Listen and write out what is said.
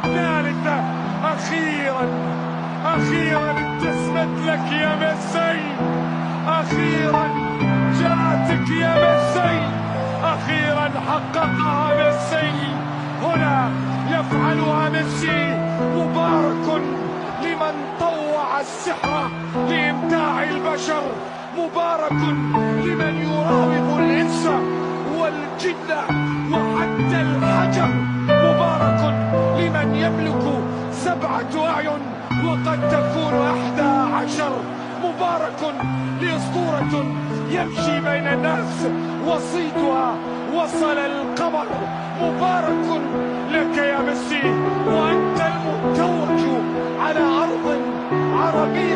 الثالثة. أخيرا أخيرا ابتسمت لك يا ميسي، أخيرا جاءتك يا ميسي، أخيرا حققها ميسي. هنا يفعلها ميسي. مبارك لمن طوع السحر لإمتاع البشر، مبارك لمن يراوغ الإنس والجن وحتى الحجر، مبارك لمن يملك 7 أعين وقد تكون 11، مبارك لأسطورة يمشي بين الناس وصيتها وصل القمر. مبارك لك يا ميسي، وأنت المتوج على أرض عربية